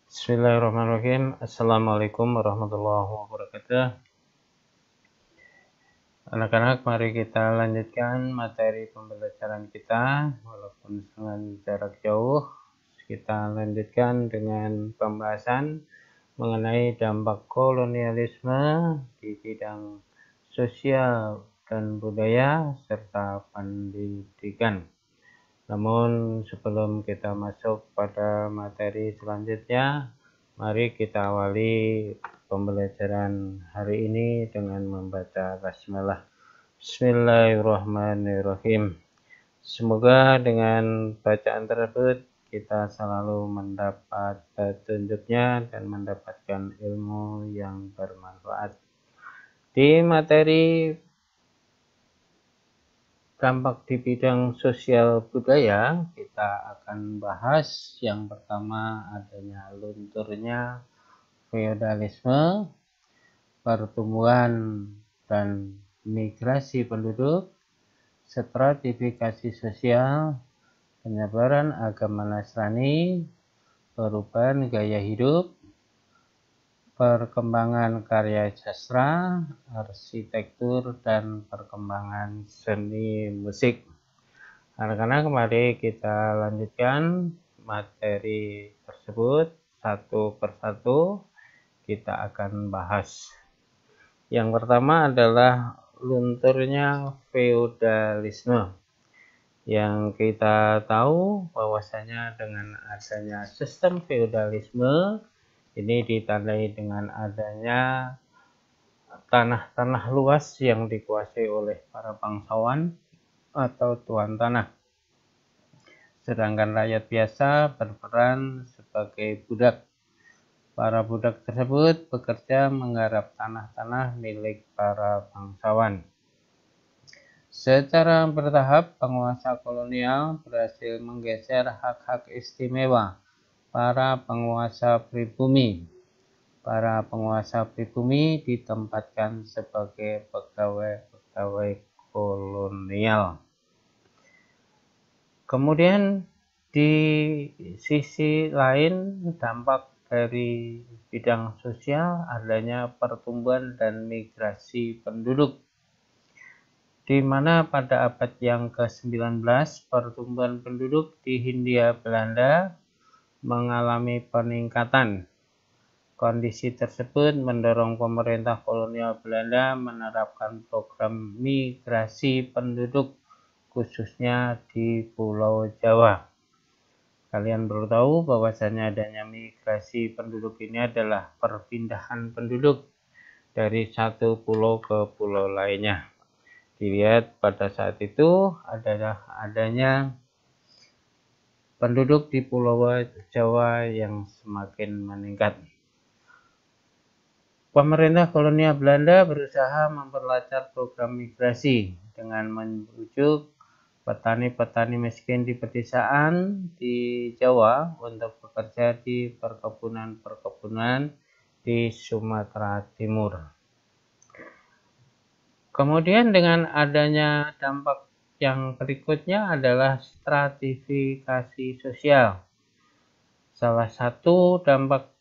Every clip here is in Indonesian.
Bismillahirrahmanirrahim. Assalamualaikum warahmatullahi wabarakatuh. Anak-anak, mari kita lanjutkan materi pembelajaran kita walaupun dengan jarak jauh. Kita lanjutkan dengan pembahasan mengenai dampak kolonialisme di bidang sosial dan budaya serta pendidikan. Namun sebelum kita masuk pada materi selanjutnya, mari kita awali pembelajaran hari ini dengan membaca basmalah. Bismillahirrahmanirrahim. Semoga dengan bacaan tersebut kita selalu mendapat petunjuknya dan mendapatkan ilmu yang bermanfaat. Di materi dampak di bidang sosial budaya, kita akan bahas yang pertama adanya lunturnya feodalisme, pertumbuhan dan migrasi penduduk, stratifikasi sosial, penyebaran agama Nasrani, perubahan gaya hidup, perkembangan karya sastra, arsitektur, dan perkembangan seni musik. Anak-anak, mari kita lanjutkan materi tersebut satu persatu. Kita akan bahas. Yang pertama adalah lunturnya feodalisme. Yang kita tahu bahwasanya dengan adanya sistem feodalisme ini ditandai dengan adanya tanah-tanah luas yang dikuasai oleh para bangsawan atau tuan tanah. Sedangkan rakyat biasa berperan sebagai budak. Para budak tersebut bekerja menggarap tanah-tanah milik para bangsawan. Secara bertahap, penguasa kolonial berhasil menggeser hak-hak istimewa para penguasa pribumi. Para penguasa pribumi ditempatkan sebagai pegawai-pegawai kolonial. Kemudian di sisi lain, dampak dari bidang sosial adanya pertumbuhan dan migrasi penduduk, di mana pada abad yang ke-19 pertumbuhan penduduk di Hindia Belanda mengalami peningkatan. Kondisi tersebut mendorong pemerintah kolonial Belanda menerapkan program migrasi penduduk khususnya di Pulau Jawa. Kalian perlu tahu bahwasanya adanya migrasi penduduk ini adalah perpindahan penduduk dari satu pulau ke pulau lainnya. Dilihat pada saat itu adalah adanya penduduk di Pulau Jawa yang semakin meningkat. Pemerintah kolonial Belanda berusaha memperlancar program migrasi dengan membujuk petani-petani miskin di pedesaan di Jawa untuk bekerja di perkebunan-perkebunan di Sumatera Timur. Kemudian dengan adanya dampak yang berikutnya adalah stratifikasi sosial. Salah satu dampak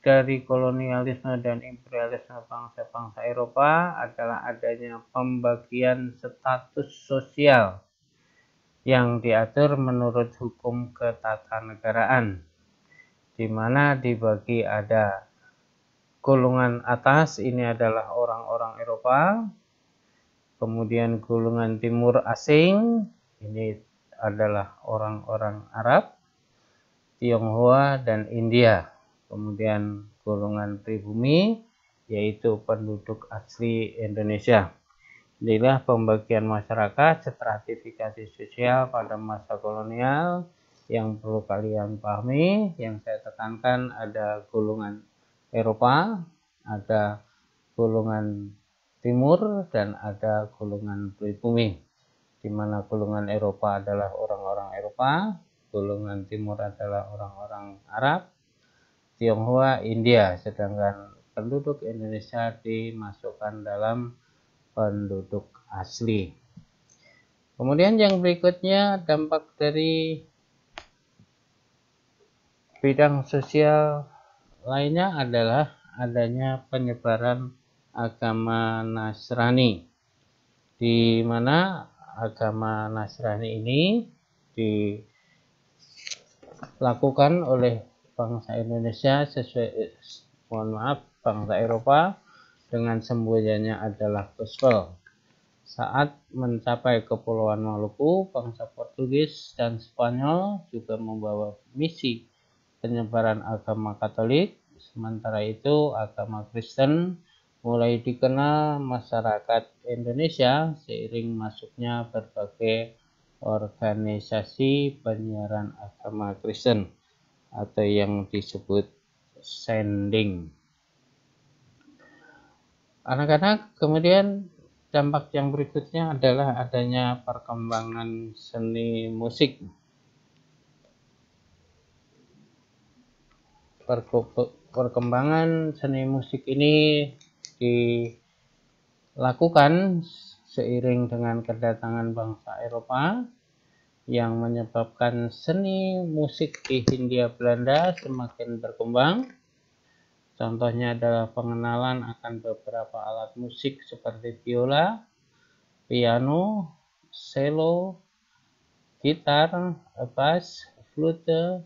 dari kolonialisme dan imperialisme bangsa-bangsa Eropa adalah adanya pembagian status sosial yang diatur menurut hukum ketatanegaraan, di mana dibagi ada golongan atas, ini adalah orang-orang Eropa, kemudian golongan timur asing, ini adalah orang-orang Arab, Tionghoa, dan India. Kemudian golongan pribumi, yaitu penduduk asli Indonesia. Inilah pembagian masyarakat stratifikasi sosial pada masa kolonial yang perlu kalian pahami. Yang saya tekankan ada golongan Eropa, ada golongan timur, dan ada golongan pribumi. Di mana golongan Eropa adalah orang-orang Eropa, golongan timur adalah orang-orang Arab, Tionghoa, India, sedangkan penduduk Indonesia dimasukkan dalam penduduk asli. Kemudian yang berikutnya, dampak dari bidang sosial lainnya adalah adanya penyebaran agama Nasrani, di mana agama Nasrani ini dilakukan oleh bangsa Indonesia bangsa Eropa dengan semboyannya adalah gospel. Saat mencapai Kepulauan Maluku, bangsa Portugis dan Spanyol juga membawa misi penyebaran agama Katolik. Sementara itu, agama Kristen mulai dikenal masyarakat Indonesia seiring masuknya berbagai organisasi penyiaran agama Kristen atau yang disebut sending. Anak-anak, kemudian dampak yang berikutnya adalah adanya perkembangan seni musik. Perkembangan seni musik ini dilakukan seiring dengan kedatangan bangsa Eropa yang menyebabkan seni musik di Hindia Belanda semakin berkembang. Contohnya adalah pengenalan akan beberapa alat musik seperti biola, piano, cello, gitar, bass, flute,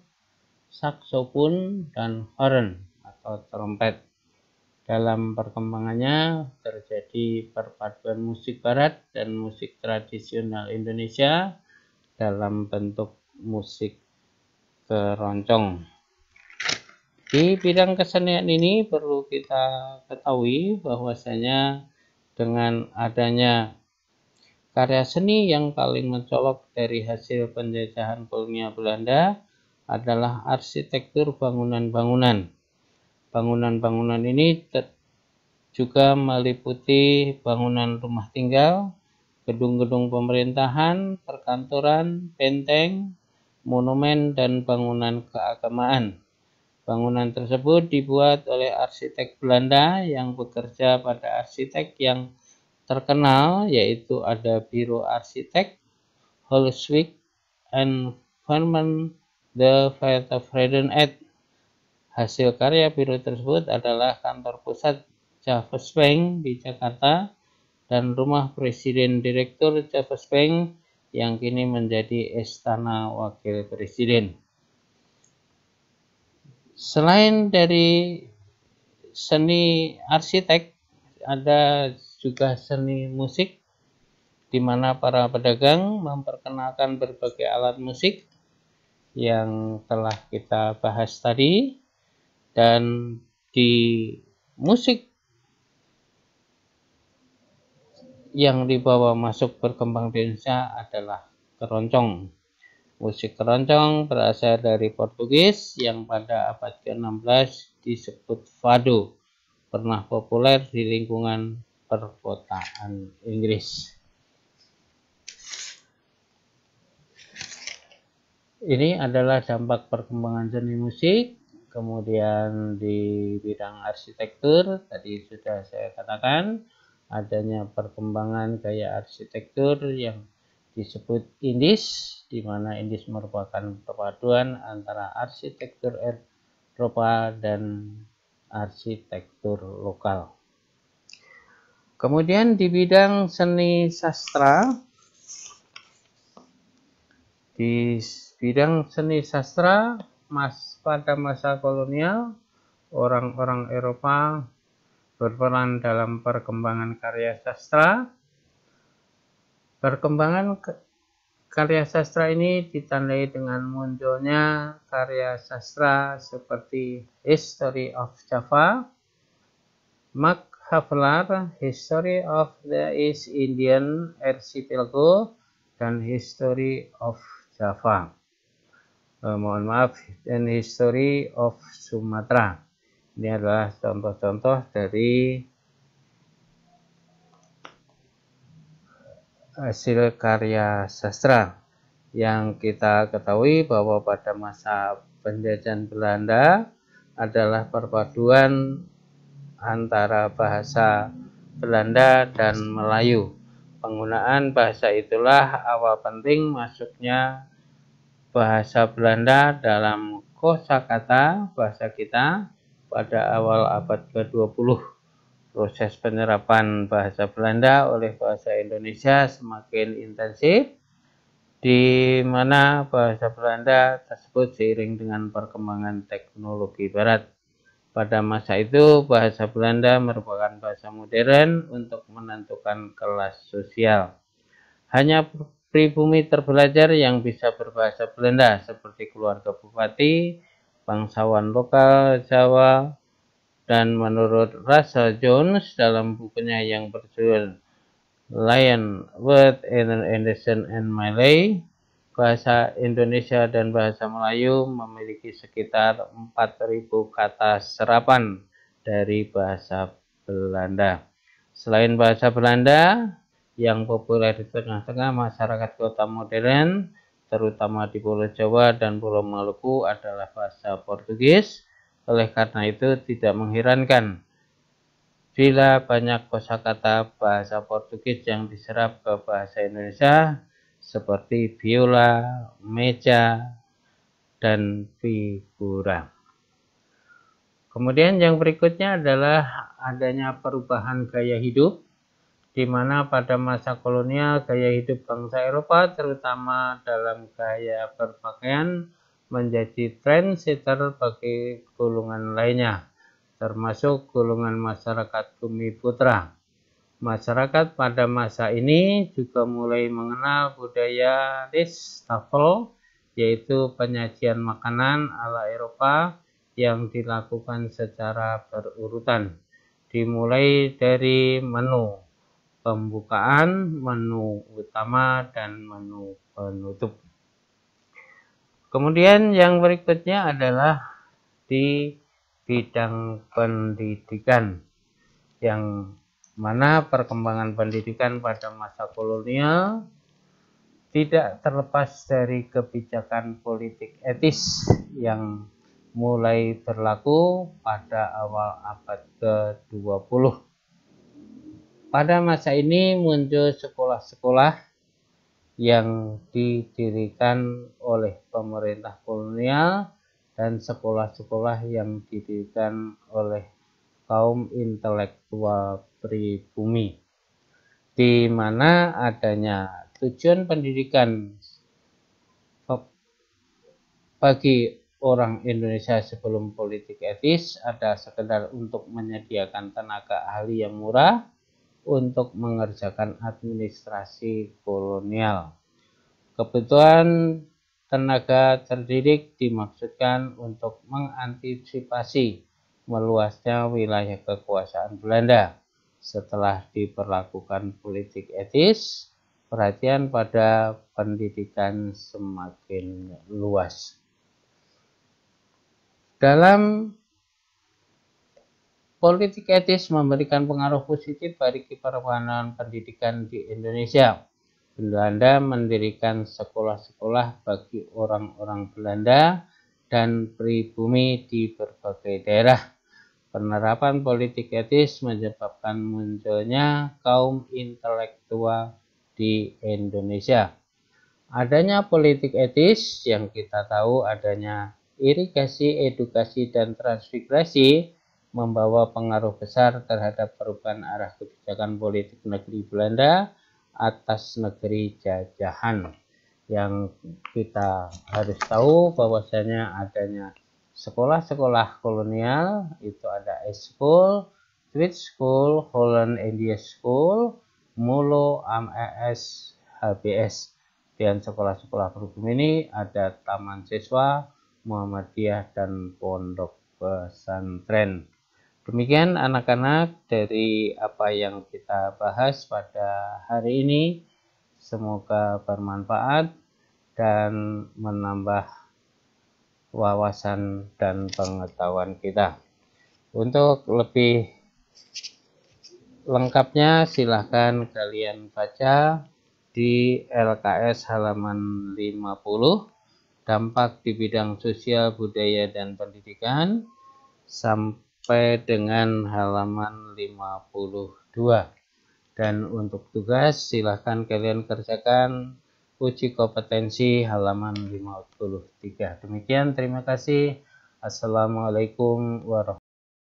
saksofon, dan horn atau trompet. Dalam perkembangannya terjadi perpaduan musik barat dan musik tradisional Indonesia dalam bentuk musik keroncong. Di bidang kesenian ini perlu kita ketahui bahwasanya dengan adanya karya seni yang paling mencolok dari hasil penjajahan kolonial Belanda adalah arsitektur bangunan-bangunan. Bangunan-bangunan ini juga meliputi bangunan rumah tinggal, gedung-gedung pemerintahan, perkantoran, benteng, monumen, dan bangunan keagamaan. Bangunan tersebut dibuat oleh arsitek Belanda yang bekerja pada arsitek yang terkenal, yaitu ada Biro Arsitek Holswijk and Verman de Vredenheid. Hasil karya biro tersebut adalah kantor pusat Javers Bank di Jakarta dan rumah Presiden Direktur Javers Bank yang kini menjadi Istana Wakil Presiden. Selain dari seni arsitek, ada juga seni musik, di mana para pedagang memperkenalkan berbagai alat musik yang telah kita bahas tadi. Dan di musik yang dibawa masuk berkembang di Indonesia adalah keroncong. Musik keroncong berasal dari Portugis yang pada abad ke-16 disebut fado, pernah populer di lingkungan perkotaan Inggris. Ini adalah dampak perkembangan seni musik. Kemudian di bidang arsitektur, tadi sudah saya katakan, adanya perkembangan gaya arsitektur yang disebut Indis, di mana Indis merupakan perpaduan antara arsitektur Eropa dan arsitektur lokal. Kemudian di bidang seni sastra, pada masa kolonial, orang-orang Eropa berperan dalam perkembangan karya sastra. Perkembangan karya sastra ini ditandai dengan munculnya karya sastra seperti History of Java, Max Havelaar, History of the East Indian Archipelago, dan History of Java. Dan History of Sumatra. Ini adalah contoh-contoh dari hasil karya sastra. Yang kita ketahui bahwa pada masa penjajahan Belanda adalah perpaduan antara bahasa Belanda dan Melayu. Penggunaan bahasa itulah awal penting masuknya bahasa Belanda dalam kosakata bahasa kita pada awal abad ke-20. Proses penyerapan bahasa Belanda oleh bahasa Indonesia semakin intensif, di mana bahasa Belanda tersebut seiring dengan perkembangan teknologi barat. Pada masa itu, bahasa Belanda merupakan bahasa modern untuk menentukan kelas sosial. Hanya pribumi terbelajar yang bisa berbahasa Belanda, seperti keluarga bupati, bangsawan lokal Jawa, dan menurut Russell Jones dalam bukunya yang berjudul Lion, Word, Anderson, and Malay, bahasa Indonesia dan bahasa Melayu memiliki sekitar 4.000 kata serapan dari bahasa Belanda. Selain bahasa Belanda yang populer di tengah-tengah masyarakat kota modern, terutama di Pulau Jawa dan Pulau Maluku, adalah bahasa Portugis. Oleh karena itu, tidak mengherankan bila banyak kosakata bahasa Portugis yang diserap ke bahasa Indonesia, seperti biola, meja, dan figura. Kemudian yang berikutnya adalah adanya perubahan gaya hidup, di mana pada masa kolonial gaya hidup bangsa Eropa, terutama dalam gaya berpakaian, menjadi trendsetter bagi golongan lainnya, termasuk golongan masyarakat Bumiputra. Masyarakat pada masa ini juga mulai mengenal budaya Wastafel, yaitu penyajian makanan ala Eropa yang dilakukan secara berurutan, dimulai dari menu pembukaan, menu utama, dan menu penutup. Kemudian yang berikutnya adalah di bidang pendidikan, yang mana perkembangan pendidikan pada masa kolonial tidak terlepas dari kebijakan politik etis yang mulai berlaku pada awal abad ke-20. Pada masa ini muncul sekolah-sekolah yang didirikan oleh pemerintah kolonial dan sekolah-sekolah yang didirikan oleh kaum intelektual pribumi, di mana adanya tujuan pendidikan bagi orang Indonesia sebelum politik etis ada sekedar untuk menyediakan tenaga ahli yang murah untuk mengerjakan administrasi kolonial. Kebutuhan tenaga terdidik dimaksudkan untuk mengantisipasi meluasnya wilayah kekuasaan Belanda. Setelah diberlakukan politik etis, perhatian pada pendidikan semakin luas. Dalam politik etis memberikan pengaruh positif bagi perkembangan pendidikan di Indonesia. Belanda mendirikan sekolah-sekolah bagi orang-orang Belanda dan pribumi di berbagai daerah. Penerapan politik etis menyebabkan munculnya kaum intelektual di Indonesia. Adanya politik etis yang kita tahu adanya irigasi, edukasi, dan transmigrasi membawa pengaruh besar terhadap perubahan arah kebijakan politik negeri Belanda atas negeri jajahan. Yang kita harus tahu bahwasanya adanya sekolah-sekolah kolonial, itu ada School, Swiss School, Holland India School, Mulo, AMS, HBS. Dan sekolah-sekolah pribumi ini ada taman siswa, Muhammadiyah, dan pondok pesantren. Demikian anak-anak dari apa yang kita bahas pada hari ini. Semoga bermanfaat dan menambah wawasan dan pengetahuan kita. Untuk lebih lengkapnya silahkan kalian baca di LKS halaman 50, dampak di bidang sosial, budaya, dan pendidikan, sampai dengan halaman 52. Dan untuk tugas silahkan kalian kerjakan uji kompetensi halaman 53. Demikian, terima kasih. Assalamualaikum warahmatullahi wabarakatuh.